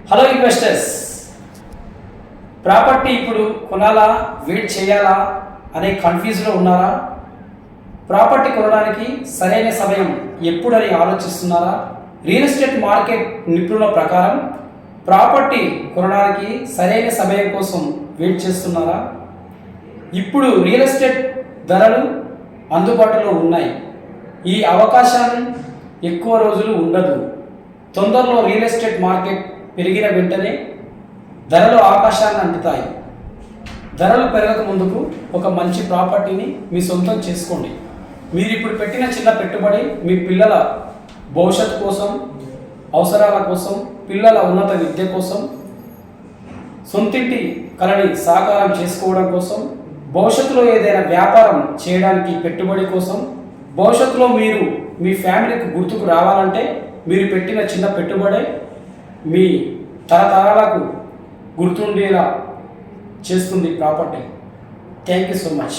Hello investors, property ఇప్పుడు కొనాలా wait చేయాలా అనే కన్ఫ్యూజ్లో ఉన్నారా? ప్రాపర్టీ కొనడానికి సరైన సమయం ఎప్పుడని ఆలోచిస్తున్నారా? రియల్ ఎస్టేట్ మార్కెట్ నిపుణుల ప్రకారం ప్రాపర్టీ కొనడానికి సరైన సమయం కోసం వెయిట్ చేస్తున్నారా? ఇప్పుడు రియల్ ఎస్టేట్ ధరలు అందుబాటులో ఉన్నాయి. ఈ అవకాశాన్ని ఎక్కువ రోజులు ఉండదు. తొందరలో రియల్ ఎస్టేట్ మార్కెట్ పెరిగిన వెంటనే ధరలు ఆకాశాన్ని అందుతాయి. ధరలు పెరగక ముందుకు ఒక మంచి ప్రాపర్టీని మీ సొంతం చేసుకోండి. మీరు ఇప్పుడు పెట్టిన చిన్న పెట్టుబడి మీ పిల్లల భవిష్యత్తు కోసం, అవసరాల కోసం, పిల్లల ఉన్నత విద్య కోసం, సొంతింటి కలని సాకారం చేసుకోవడం కోసం, భవిష్యత్తులో ఏదైనా వ్యాపారం చేయడానికి పెట్టుబడి కోసం, భవిష్యత్తులో మీరు మీ ఫ్యామిలీకి గుర్తుకు రావాలంటే మీరు పెట్టిన చిన్న పెట్టుబడే మీ తరతరాలకు గుర్తుండేలా చేస్తుంది property. Thank you so much.